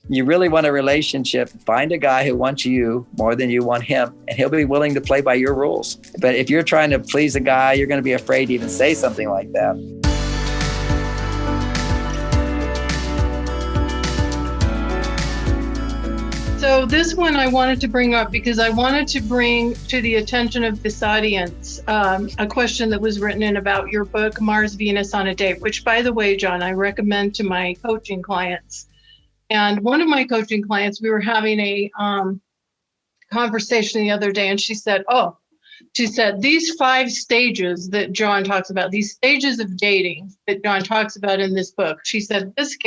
you really want a relationship, find a guy who wants you more than you want him, and he'll be willing to play by your rules. But if you're trying to please a guy, you're going to be afraid to even say something like that. So this one I wanted to bring up because I wanted to bring to the attention of this audience a question that was written in about your book, Mars, Venus on a Date, which, by the way, John, I recommend to my coaching clients. And one of my coaching clients, we were having a conversation the other day, and she said, these 5 stages that John talks about, these stages of dating that John talks about in this book, she said, this has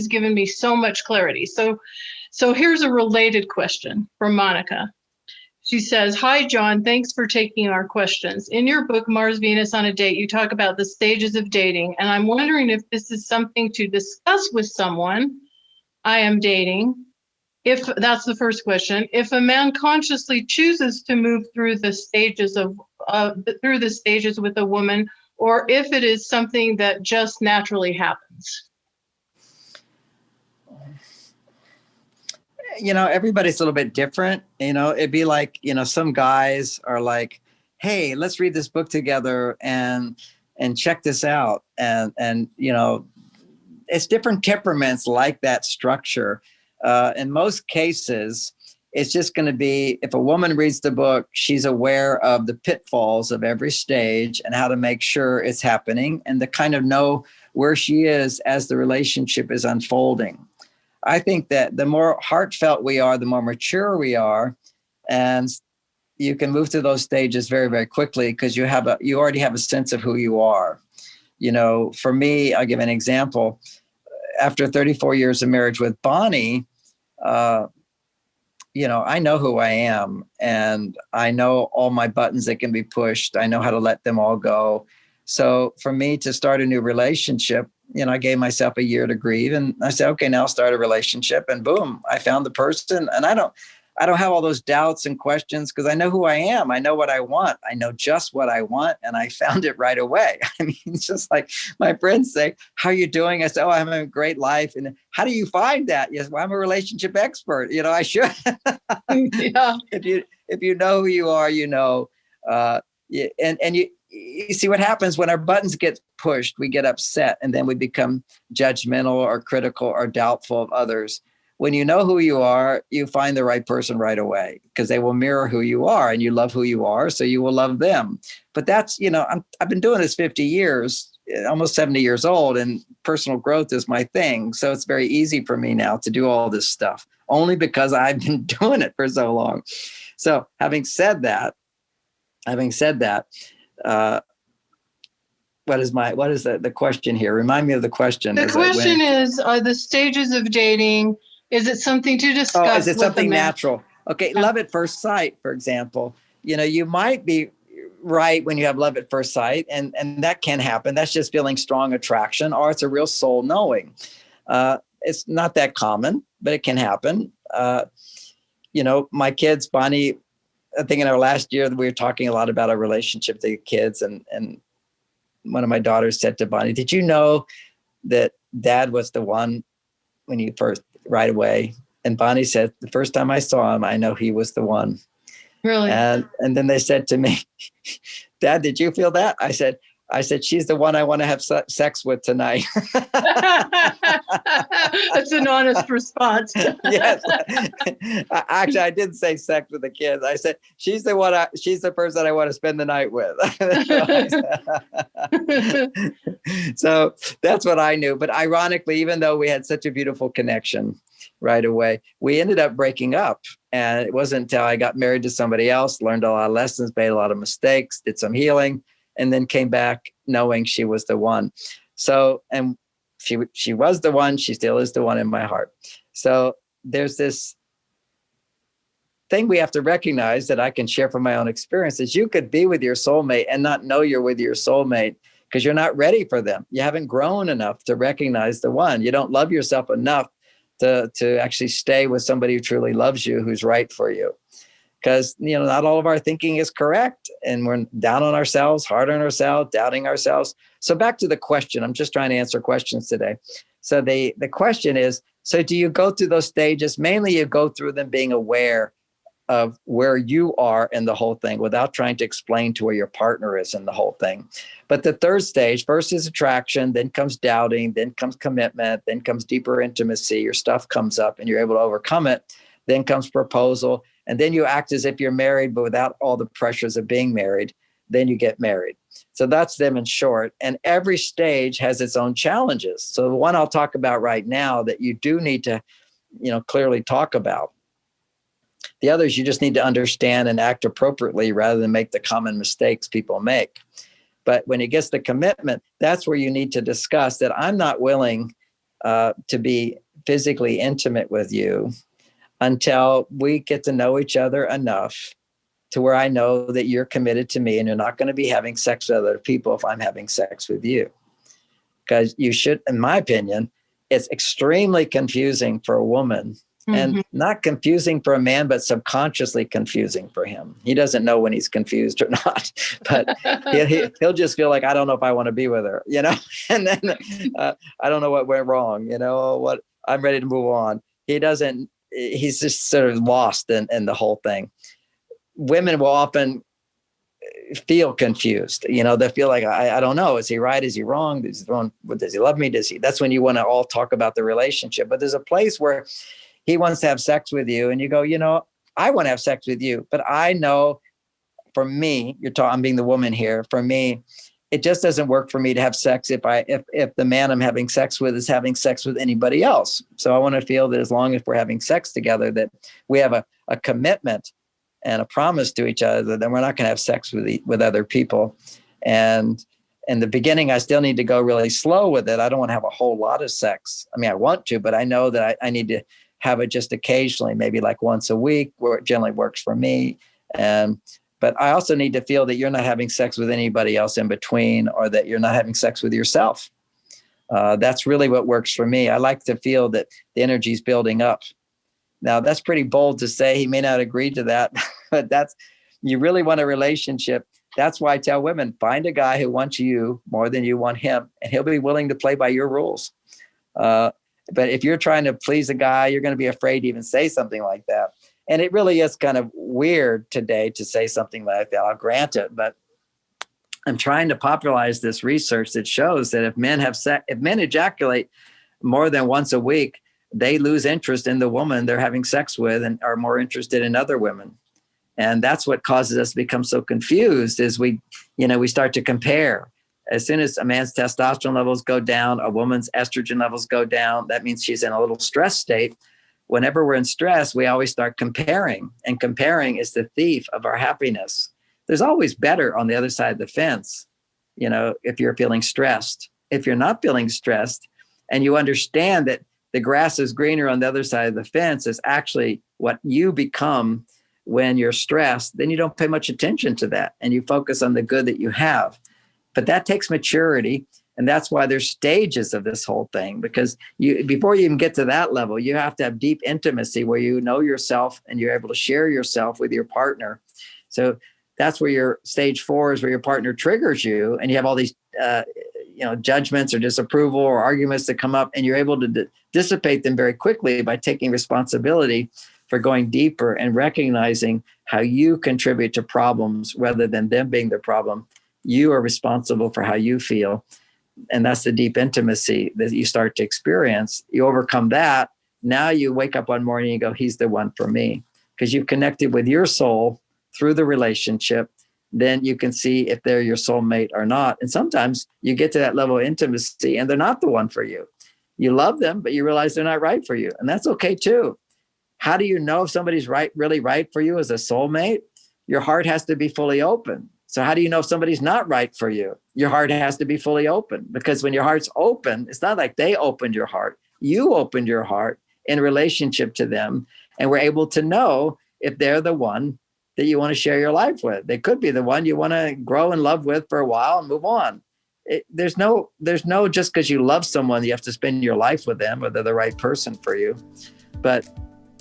given me so much clarity. So here's a related question from Monica. She says, hi, John, thanks for taking our questions. In your book, Mars, Venus on a Date, you talk about the stages of dating, and I'm wondering if this is something to discuss with someone I am dating. If that's the first question, if a man consciously chooses to move through the stages with a woman, or if it is something that just naturally happens. Everybody's a little bit different. It'd be like, some guys are like, hey, let's read this book together and check this out. And it's different temperaments like that structure. In most cases, it's just going to be, if a woman reads the book, she's aware of the pitfalls of every stage and how to make sure it's happening and to kind of know where she is as the relationship is unfolding. I think that the more heartfelt we are, the more mature we are, and you can move through those stages very, very quickly because you already have a sense of who you are. For me, I'll give an example. After 34 years of marriage with Bonnie, I know who I am, and I know all my buttons that can be pushed. I know how to let them all go. So for me to start a new relationship, I gave myself a year to grieve, and I said, okay, now I'll start a relationship, and boom, I found the person. And I don't have all those doubts and questions because I know who I am. I know what I want. I know just what I want. And I found it right away. I mean, it's just like my friends say, how are you doing? I say, I'm having a great life. And how do you find that? Yes, well, I'm a relationship expert. I should. Yeah. If you know who you are, and you see what happens when our buttons get pushed, we get upset, and then we become judgmental or critical or doubtful of others. When you know who you are, you find the right person right away because they will mirror who you are, and you love who you are, so you will love them. But that's, I've been doing this 50 years, almost 70 years old, and personal growth is my thing. So it's very easy for me now to do all this stuff only because I've been doing it for so long. So having said that, what is the question here? Remind me of the question. The question is, are the stages of dating, is it something to discuss? Oh, is it something natural? Okay. Yeah. Love at first sight, for example, you might be right when you have love at first sight, and that can happen. That's just feeling strong attraction, or it's a real soul knowing. It's not that common, but it can happen. My kids, Bonnie, I think in our last year, we were talking a lot about our relationship to the kids. And one of my daughters said to Bonnie, did you know that Dad was the one when you first, right away? And Bonnie said, the first time I saw him, I know he was the one. Really? And then they said to me, Dad, did you feel that? I said, she's the one I want to have sex with tonight. That's an honest response. Yes. Actually, I didn't say sex with the kids. I said, she's the person I want to spend the night with. So that's what I knew. But ironically, even though we had such a beautiful connection right away, we ended up breaking up. And it wasn't until I got married to somebody else, learned a lot of lessons, made a lot of mistakes, did some healing, and then came back knowing she was the one. So, and she was the one, she still is the one in my heart. So there's this thing we have to recognize that I can share from my own experience is you could be with your soulmate and not know you're with your soulmate because you're not ready for them. You haven't grown enough to recognize the one. You don't love yourself enough to actually stay with somebody who truly loves you, who's right for you. Because, not all of our thinking is correct, and we're down on ourselves, hard on ourselves, doubting ourselves. So back to the question, I'm just trying to answer questions today. So the question is, So do you go through those stages? Mainly you go through them being aware of where you are in the whole thing without trying to explain to where your partner is in the whole thing. But the third stage, first is attraction, then comes doubting, then comes commitment, then comes deeper intimacy. Your stuff comes up and you're able to overcome it. Then comes proposal. And then you act as if you're married, but without all the pressures of being married. Then you get married. So that's them in short. And every stage has its own challenges. So the one I'll talk about right now that you do need to, clearly talk about. The others, you just need to understand and act appropriately rather than make the common mistakes people make. But when it gets to commitment, that's where you need to discuss that I'm not willing to be physically intimate with you until we get to know each other enough to where I know that you're committed to me and you're not going to be having sex with other people if I'm having sex with you. Because you should, in my opinion, it's extremely confusing for a woman. And not confusing for a man, but subconsciously confusing for him. He doesn't know when he's confused or not, but he'll just feel like, I don't know if I want to be with her, and then I don't know what went wrong, what I'm ready to move on. He's just sort of lost in the whole thing. Women will often feel confused. They feel like, I don't know. Is he right? Is he wrong? Does he love me? That's when you want to all talk about the relationship. But there's a place where he wants to have sex with you and you go, I want to have sex with you, but I know for me, I'm being the woman here. For me, it just doesn't work for me to have sex if the man I'm having sex with is having sex with anybody else. So I want to feel that as long as we're having sex together, that we have a commitment and a promise to each other, then we're not going to have sex with other people. And in the beginning, I still need to go really slow with it. I don't want to have a whole lot of sex. I mean, I want to, but I know that I need to have it just occasionally, maybe like once a week, where it generally works for me. But I also need to feel that you're not having sex with anybody else in between, or that you're not having sex with yourself. That's really what works for me. I like to feel that the energy is building up. Now, that's pretty bold to say. He may not agree to that, but you really want a relationship. That's why I tell women, find a guy who wants you more than you want him, and he'll be willing to play by your rules. But if you're trying to please a guy, you're going to be afraid to even say something like that. And it really is kind of weird today to say something like that. I'll grant it, but I'm trying to popularize this research that shows that if men ejaculate more than once a week, they lose interest in the woman they're having sex with and are more interested in other women. And that's what causes us to become so confused is we start to compare. As soon as a man's testosterone levels go down, a woman's estrogen levels go down, that means she's in a little stress state. Whenever we're in stress, we always start comparing, and comparing is the thief of our happiness. There's always better on the other side of the fence, if you're feeling stressed. If you're not feeling stressed and you understand that the grass is greener on the other side of the fence is actually what you become when you're stressed, then you don't pay much attention to that and you focus on the good that you have. But that takes maturity. And that's why there's stages of this whole thing, because before you even get to that level, you have to have deep intimacy where you know yourself and you're able to share yourself with your partner. So that's where your stage 4 is, where your partner triggers you and you have all these judgments or disapproval or arguments that come up, and you're able to dissipate them very quickly by taking responsibility for going deeper and recognizing how you contribute to problems rather than them being the problem. You are responsible for how you feel. And that's the deep intimacy that you start to experience. You overcome that. Now you wake up one morning and you go, he's the one for me. Because you've connected with your soul through the relationship. Then you can see if they're your soulmate or not. And sometimes you get to that level of intimacy and they're not the one for you. You love them, but you realize they're not right for you. And that's okay too. How do you know if somebody's really right for you as a soulmate? Your heart has to be fully open. So how do you know if somebody's not right for you? Your heart has to be fully open, because when your heart's open, it's not like they opened your heart. You opened your heart in relationship to them, and we're able to know if they're the one that you want to share your life with. They could be the one you want to grow in love with for a while and move on. There's no just because you love someone, you have to spend your life with them or they're the right person for you. But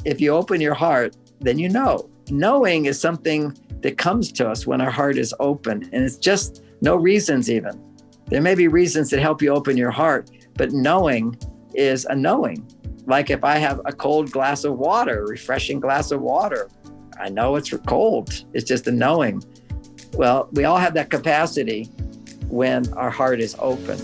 if you open your heart, then you know. Knowing is something that comes to us when our heart is open, and it's just no reasons even. There may be reasons that help you open your heart, but knowing is a knowing. like if I have a cold glass of water, refreshing glass of water, I know it's cold. It's just a knowing. Well, we all have that capacity when our heart is open.